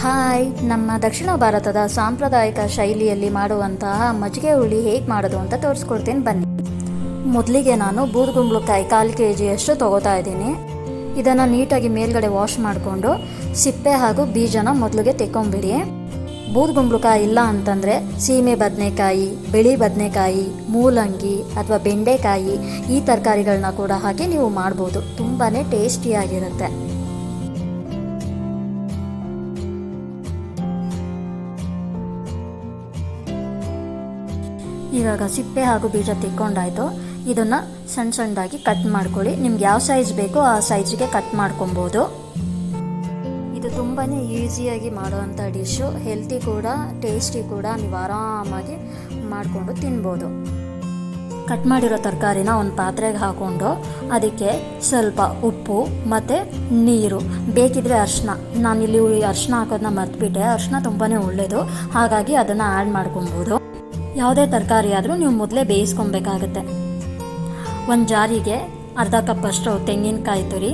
Hi, ನಮ್ಮ ದಕ್ಷಿಣ ಭಾರತದ ಸಾಂಪ್ರದಾಯಿಕ ಶೈಲಿಯಲ್ಲಿ ಮಾಡುವಂತಹ ಮಜ್ಜಿಗೆ ಹುಳಿ ಹೇಗೆ ಮಾಡೋದು ಅಂತ ತೋರಿಸ್ಕೊಡ್ತೀನಿ ಬನ್ನಿ. ಮೊದಲಿಗೆ ನಾನು ಬೂದು ಕುಂಬಳಕಾಯಿ 1/4 kg ತೊಗೋತಾ ಇದ್ದೀನಿ. ಇದನ್ನು ನೀಟಾಗಿ ಮೇಲ್ಗಡೆ ವಾಶ್ ಮಾಡಿಕೊಂಡು ಸಿಪ್ಪೆ ಹಾಗೂ ಬೀಜನ ಮೊದಲಿಗೆ ತೆಕ್ಕೊಂಬಿಡಿ. ಬೂದು ಕುಂಬಳಕಾಯಿ ಇಲ್ಲ ಅಂತಂದರೆ ಸೀಮೆ ಬದನೆಕಾಯಿ, ಬಿಳಿ ಬದನೆಕಾಯಿ, ಮೂಲಂಗಿ ಅಥವಾ ಬೆಂಡೆಕಾಯಿ ಈ ತರಕಾರಿಗಳನ್ನ ಕೂಡ ಹಾಕಿ ನೀವು ಮಾಡ್ಬೋದು. ತುಂಬಾ ಟೇಸ್ಟಿಯಾಗಿರುತ್ತೆ. ಇವಾಗ ಸಿಪ್ಪೆ ಹಾಗೂ ಬೀಜ ತೆಕ್ಕೊಂಡಾಯಿತು. ಇದನ್ನು ಸಣ್ಣ ಸಣ್ಣದಾಗಿ ಕಟ್ ಮಾಡ್ಕೊಳ್ಳಿ. ನಿಮ್ಗೆ ಯಾವ ಸೈಜ್ ಬೇಕೋ ಆ ಸೈಜ್ಗೆ ಕಟ್ ಮಾಡ್ಕೊಬೋದು. ಇದು ತುಂಬಾ ಈಸಿಯಾಗಿ ಮಾಡುವಂಥ ಡಿಶ್ಶು, ಹೆಲ್ತಿ ಕೂಡ ಟೇಸ್ಟಿ ಕೂಡ. ನೀವು ಆರಾಮಾಗಿ ಮಾಡಿಕೊಂಡು ತಿನ್ಬೋದು. ಕಟ್ ಮಾಡಿರೋ ತರಕಾರಿನ ಒಂದು ಪಾತ್ರೆಗೆ ಹಾಕ್ಕೊಂಡು ಅದಕ್ಕೆ ಸ್ವಲ್ಪ ಉಪ್ಪು ಮತ್ತು ನೀರು, ಬೇಕಿದ್ರೆ ಅರಿಶಿನ. ನಾನಿಲ್ಲಿ ಅರಿಶಿನ ಹಾಕೋದನ್ನ ಮರ್ತ್ಬಿಟ್ಟೆ. ಅರಿಶಿನ ತುಂಬಾ ಒಳ್ಳೆಯದು, ಹಾಗಾಗಿ ಅದನ್ನು ಆ್ಯಡ್ ಮಾಡ್ಕೊಬೋದು. ಯಾವುದೇ ತರಕಾರಿ ಆದರೂ ನೀವು ಮೊದಲೇ ಬೇಯಿಸ್ಕೊಬೇಕಾಗತ್ತೆ. ಒಂದು ಜಾರಿಗೆ ಅರ್ಧ ಕಪ್ಪಷ್ಟು ತೆಂಗಿನಕಾಯಿ ತುರಿ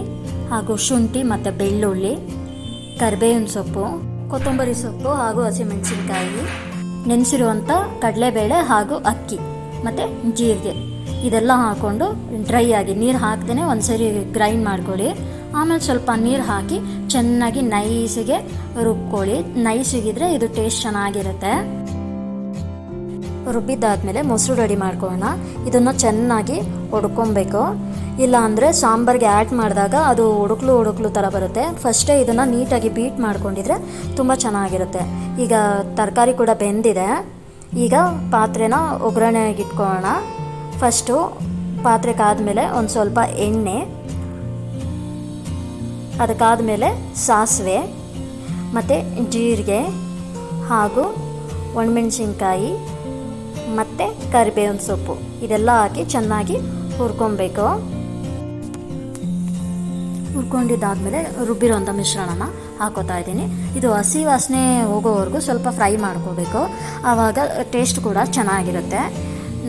ಹಾಗೂ ಶುಂಠಿ ಮತ್ತು ಬೆಳ್ಳುಳ್ಳಿ, ಕರಿಬೇವಿನ ಸೊಪ್ಪು, ಕೊತ್ತಂಬರಿ ಸೊಪ್ಪು ಹಾಗೂ ಹಸಿಮೆಣಸಿನ್ಕಾಯಿ, ನೆನೆಸಿರುವಂಥ ಕಡಲೆಬೇಳೆ ಹಾಗೂ ಅಕ್ಕಿ ಮತ್ತು ಜೀರಿಗೆ ಇದೆಲ್ಲ ಹಾಕ್ಕೊಂಡು ಡ್ರೈ ಆಗಿ ನೀರು ಹಾಕ್ದೇ ಒಂದ್ಸರಿ ಗ್ರೈಂಡ್ ಮಾಡ್ಕೊಳ್ಳಿ. ಆಮೇಲೆ ಸ್ವಲ್ಪ ನೀರು ಹಾಕಿ ಚೆನ್ನಾಗಿ ನೈಸಿಗೆ ರುಬ್ಕೊಳ್ಳಿ. ನೈಸಿಗಿದ್ರೆ ಇದು ಟೇಸ್ಟ್ ಚೆನ್ನಾಗಿರುತ್ತೆ. ರುಬ್ಬಿದ್ದಾದಮೇಲೆ ಮೊಸರು ರೆಡಿ ಮಾಡ್ಕೊಳ್ಳೋಣ. ಇದನ್ನು ಚೆನ್ನಾಗಿ ಒಡ್ಕೊಬೇಕು. ಇಲ್ಲ ಅಂದರೆ ಸಾಂಬಾರಿಗೆ ಆ್ಯಡ್ ಮಾಡಿದಾಗ ಅದು ಒಡಕ್ಲು ಥರ ಬರುತ್ತೆ. ಫಸ್ಟೇ ಇದನ್ನು ನೀಟಾಗಿ ಬೀಟ್ ಮಾಡ್ಕೊಂಡಿದ್ರೆ ತುಂಬ ಚೆನ್ನಾಗಿರುತ್ತೆ. ಈಗ ತರಕಾರಿ ಕೂಡ ಬೆಂದಿದೆ. ಈಗ ಪಾತ್ರೆನ ಒಗ್ಗರಣೆಗೆ ಇಟ್ಕೊಳ್ಳೋಣ. ಫಸ್ಟು ಪಾತ್ರೆ ಕಾದ್ಮೇಲೆ ಒಂದು ಸ್ವಲ್ಪ ಎಣ್ಣೆ, ಅದಕ್ಕಾದಮೇಲೆ ಸಾಸಿವೆ ಮತ್ತು ಜೀರಿಗೆ ಹಾಗೂ ಒಣಮೆಣಸಿನ್ಕಾಯಿ ಮತ್ತು ಕರಿಬೇವಿನ ಸೊಪ್ಪು ಇದೆಲ್ಲ ಹಾಕಿ ಚೆನ್ನಾಗಿ ಹುರ್ಕೊಬೇಕು. ಹುರ್ಕೊಂಡಿದ್ದಾದಮೇಲೆ ರುಬ್ಬಿರೋಂಥ ಮಿಶ್ರಣನ ಹಾಕೋತಾ ಇದ್ದೀನಿ. ಇದು ಹಸಿ ವಾಸನೆ ಹೋಗೋವರೆಗೂ ಸ್ವಲ್ಪ ಫ್ರೈ ಮಾಡ್ಕೋಬೇಕು. ಆವಾಗ ಟೇಸ್ಟ್ ಕೂಡ ಚೆನ್ನಾಗಿರುತ್ತೆ.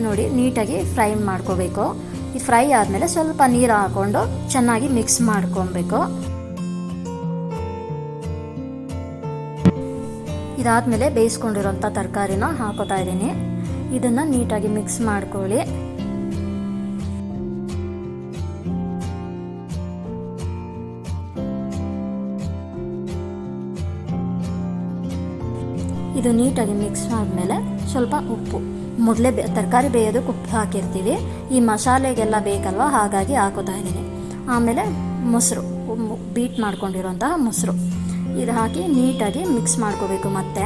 ನೋಡಿ, ನೀಟಾಗಿ ಫ್ರೈ ಮಾಡ್ಕೋಬೇಕು. ಇದು ಫ್ರೈ ಆದಮೇಲೆ ಸ್ವಲ್ಪ ನೀರು ಹಾಕ್ಕೊಂಡು ಚೆನ್ನಾಗಿ ಮಿಕ್ಸ್ ಮಾಡ್ಕೊಬೇಕು. ಇದಾದಮೇಲೆ ಬೇಯಿಸ್ಕೊಂಡಿರೋಂಥ ತರಕಾರಿನ ಹಾಕೋತಾ ಇದ್ದೀನಿ. ಇದನ್ನು ನೀಟಾಗಿ ಮಿಕ್ಸ್ ಮಾಡ್ಕೊಳ್ಳಿ. ಇದು ನೀಟಾಗಿ ಮಿಕ್ಸ್ ಆದಮೇಲೆ ಸ್ವಲ್ಪ ಉಪ್ಪು, ಮೊದಲೇ ತರಕಾರಿ ಬೇಯೋದಕ್ಕೆ ಉಪ್ಪು ಹಾಕಿರ್ತೀವಿ. ಈ ಮಸಾಲೆಗೆಲ್ಲ ಬೇಕಲ್ವ, ಹಾಗಾಗಿ ಹಾಕೋತಾ ಇದ್ದೀನಿ. ಆಮೇಲೆ ಮೊಸರು, ಬೀಟ್ ಮಾಡ್ಕೊಂಡಿರೋಂತಹ ಮೊಸರು ಇದು ಹಾಕಿ ನೀಟಾಗಿ ಮಿಕ್ಸ್ ಮಾಡ್ಕೋಬೇಕು. ಮತ್ತು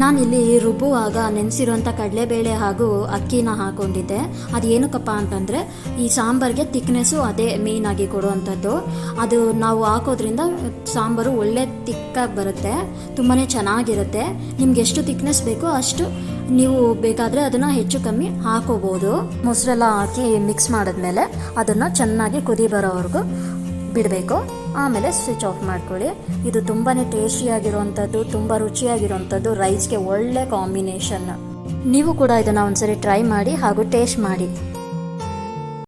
ನಾನಿಲ್ಲಿ ರುಬ್ಬುವಾಗ ನೆನೆಸಿರೋಂಥ ಕಡಲೆಬೇಳೆ ಹಾಗೂ ಅಕ್ಕಿನ ಹಾಕ್ಕೊಂಡಿದ್ದೆ. ಅದು ಏನಕ್ಕಪ್ಪ ಅಂತಂದರೆ ಈ ಸಾಂಬಾರಿಗೆ ತಿಕ್ನೆಸ್ಸು ಅದೇ ಮೇಯ್ನಾಗಿ ಕೊಡುವಂಥದ್ದು. ಅದು ನಾವು ಹಾಕೋದ್ರಿಂದ ಸಾಂಬಾರು ಒಳ್ಳೆ ತಿಕ್ಕಾಗಿ ಬರುತ್ತೆ, ತುಂಬಾ ಚೆನ್ನಾಗಿರುತ್ತೆ. ನಿಮ್ಗೆ ಎಷ್ಟು ತಿಕ್ನೆಸ್ ಬೇಕೋ ಅಷ್ಟು ನೀವು ಬೇಕಾದರೆ ಅದನ್ನು ಹೆಚ್ಚು ಕಮ್ಮಿ ಹಾಕೋಬೋದು. ಮೊಸರೆಲ್ಲ ಹಾಕಿ ಮಿಕ್ಸ್ ಮಾಡಿದ್ಮೇಲೆ ಅದನ್ನು ಚೆನ್ನಾಗಿ ಕುದಿ ಬರೋವರೆಗೂ ಬಿಡಬೇಕು. ಆಮೇಲೆ ಸ್ವಿಚ್ ಆಫ್ ಮಾಡ್ಕೊಳ್ಳಿ. ಇದು ತುಂಬಾ ಟೇಸ್ಟಿಯಾಗಿರುವಂಥದ್ದು, ತುಂಬ ರುಚಿಯಾಗಿರುವಂಥದ್ದು, ರೈಸ್ಗೆ ಒಳ್ಳೆ ಕಾಂಬಿನೇಷನ್. ನೀವು ಕೂಡ ಇದನ್ನು ಒಂದ್ಸರಿ ಟ್ರೈ ಮಾಡಿ ಹಾಗೂ ಟೇಸ್ಟ್ ಮಾಡಿ.